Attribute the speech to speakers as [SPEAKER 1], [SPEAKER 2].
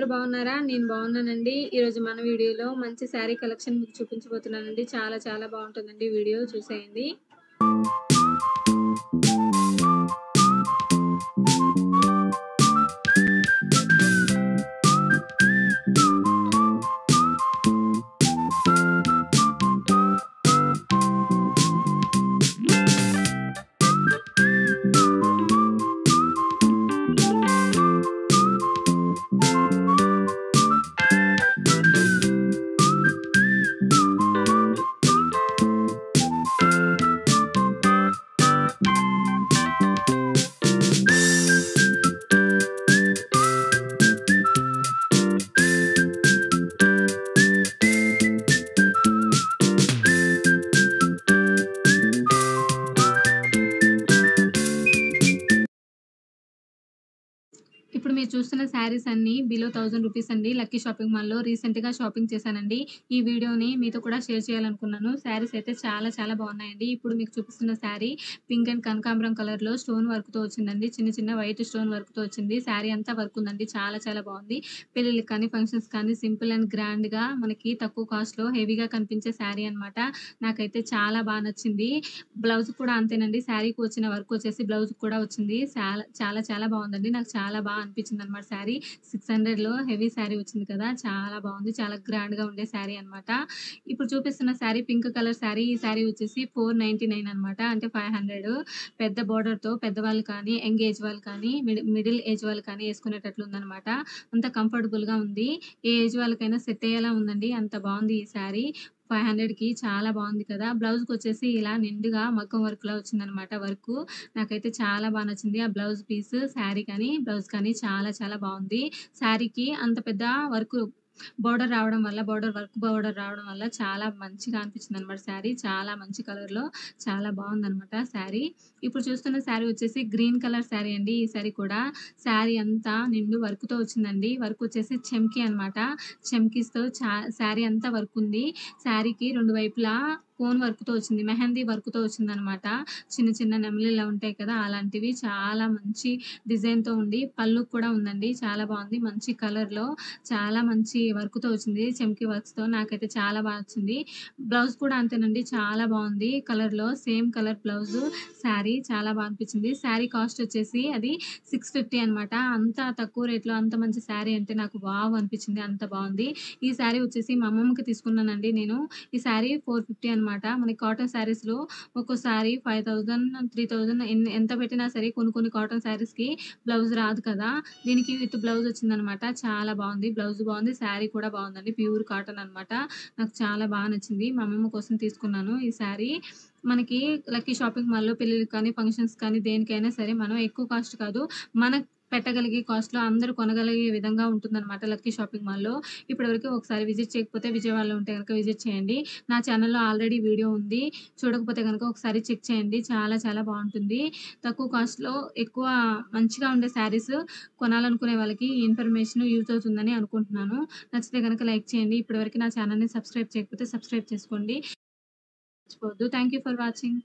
[SPEAKER 1] అందరూ బాగున్నారా? నేను బాగున్నానండి. ఈరోజు మన వీడియోలో మంచి శారీ కలెక్షన్ మీకు చూపించబోతున్నానండి. చాలా చాలా బాగుంటుందండి వీడియో చూసేయండి. ఇప్పుడు మీరు చూస్తున్న శారీస్ అన్నీ బిలో 1000 రూపీస్ అండి. లక్కీ షాపింగ్ మాల్‌లో రీసెంట్‌గా షాపింగ్ చేశానండి. ఈ వీడియోని మీతో కూడా షేర్ చేయాలనుకున్నాను. శారీస్ అయితే చాలా చాలా బాగున్నాయండి. ఇప్పుడు మీకు చూపిస్తున్న శారీ పింక్ అండ్ కనకాంబరం కలర్‌లో స్టోన్ వర్క్‌తో వచ్చిందండి. చిన్న చిన్న వైట్ స్టోన్ వర్క్‌తో వచ్చింది. శారీ అంతా వర్క్ ఉందండి. చాలా చాలా బాగుంది. పెళ్ళిళ్ళకి కానీ, ఫంక్షన్స్ కానీ సింపుల్ అండ్ గ్రాండ్‌గా మనకి తక్కువ కాస్ట్‌లో హెవీగా కనిపించే శారీ అనమాట. నాకైతే చాలా నచ్చింది. బ్లౌజ్ కూడా అంతేనండి. శారీకి వచ్చిన వర్క్ వచ్చేసి బ్లౌజ్‌కి కూడా వచ్చింది. చాలా చాలా చాలా బాగుందండి. నాకు చాలా అనిపించిందనమాట శారీ. 600లో హెవీ శారీ వచ్చింది కదా! చాలా బాగుంది. చాలా గ్రాండ్‌గా ఉండే శారీ అనమాట. ఇప్పుడు చూపిస్తున్న శారీ పింక్ కలర్ శారీ. ఈ శారీ వచ్చేసి 499 అనమాట. అంటే 500 పెద్ద బోర్డర్‌తో పెద్దవాళ్ళు కానీ, యంగ్ ఏజ్ వాళ్ళు కానీ, మిడిల్ ఏజ్ వాళ్ళు కానీ ఏసుకునేటట్లు ఉందనమాట. అంత కంఫర్టబుల్‌గా ఉంది. ఏ ఏజ్ వాళ్ళకైనా సెట్ అయ్యేలా ఉందండి. అంత బాగుంది ఈ శారీ. 500కి చాలా బాగుంది కదా! బ్లౌజ్‌కొచ్చేసి ఇలా నిండుగా మగ్గం వర్క్‌లా వచ్చిందనమాట వర్కు. నాకైతే చాలా నచ్చింది. ఆ బ్లౌజ్ పీస్ శారీ కానీ, బ్లౌజ్ కానీ చాలా చాలా బావుంది. శారీకి అంత పెద్ద వర్కు బోర్డర్ రావడం వల్ల బోర్డర్ రావడం వల్ల చాలా మంచిగా అనిపించిందనమాట శారీ. చాలా మంచి కలర్‌లో చాలా బావుందనమాట శారీ. ఇప్పుడు చూస్తున్న శారీ వచ్చేసి గ్రీన్ కలర్ శారీ అండి. ఈ శారీ కూడా శారీ అంతా నిండు వర్క్‌తో వచ్చిందండి. వర్క్ వచ్చేసి చెమ్కీ అనమాట. చెమ్కీస్‌తో శారీ అంతా వర్క్ ఉంది. శారీకి 2 వైపులా కోన్ వర్క్‌తో వచ్చింది. మెహందీ వర్క్‌తో వచ్చిందనమాట. చిన్న చిన్న నెమలిలా ఉంటాయి కదా! అలాంటివి చాలా మంచి డిజైన్‌తో ఉండి పళ్ళుకి కూడా ఉందండి. చాలా బావుంది. మంచి కలర్‌లో చాలా మంచి వర్క్‌తో వచ్చింది. చెమ్కీ వర్క్స్‌తో నాకైతే చాలా నచ్చింది. బ్లౌజ్ కూడా అంతేనండి. చాలా బావుంది కలర్‌లో. సేమ్ కలర్ బ్లౌజు, శారీ చాలా అనిపించింది. శారీ కాస్ట్ వచ్చేసి అది 650 అనమాట. అంత తక్కువ రేట్‌లో అంత మంచి శారీ అంటే నాకు వావ్ అనిపించింది. అంత బావుంది. ఈ శారీ వచ్చేసి మా అమ్మమ్మకి తీసుకున్నానండి నేను. ఈ శారీ 450 అనమాట. మనకి కాటన్ శారీస్‌లో ఒక్కోసారి 5000, 3000 ఎంత పెట్టినా సరే కొన్ని కాటన్ శారీస్‌కి బ్లౌజ్ రాదు కదా! దీనికి విత్ బ్లౌజ్ వచ్చిందనమాట. చాలా బావుంది. బ్లౌజ్ బావుంది. శారీ కూడా బావుందండి. ప్యూర్ కాటన్ అనమాట. నాకు చాలా నచ్చింది. మా అమ్మమ్మ కోసం తీసుకున్నాను ఈ శారీ. మనకి లక్కీ షాపింగ్ మాల్‌లో పెళ్ళిళ్ళకి కానీ, ఫంక్షన్స్ కానీ దేనికైనా సరే మనం ఎక్కువ కాస్ట్ కాదు. మన పెట్టగలిగే కాస్ట్‌లో అందరూ కొనగలిగే విధంగా ఉంటుందనమాట లక్కీ షాపింగ్ మాల్‌లో. ఇప్పటివరకు ఒకసారి విజిట్ చేయకపోతే విజయవాడలో ఉంటే గనక విజిట్ చేయండి. నా ఛానెల్‌లో ఆల్రెడీ వీడియో ఉంది. చూడకపోతే గనక ఒకసారి చెక్ చేయండి. చాలా చాలా బావుంటుంది. తక్కువ కాస్ట్‌లో ఎక్కువ మంచిగా ఉండే శారీస్ కొనాలనుకునే వాళ్ళకి ఈ ఇన్ఫర్మేషన్ యూజ్ అవుతుందని అనుకుంటున్నాను. నచ్చితే గనక లైక్ చేయండి. ఇప్పటివరకు నా ఛానెల్‌ని సబ్స్క్రైబ్ చేయకపోతే సబ్స్క్రైబ్ చేసుకోండి. మర్చిపోవద్దు. Thank you for watching.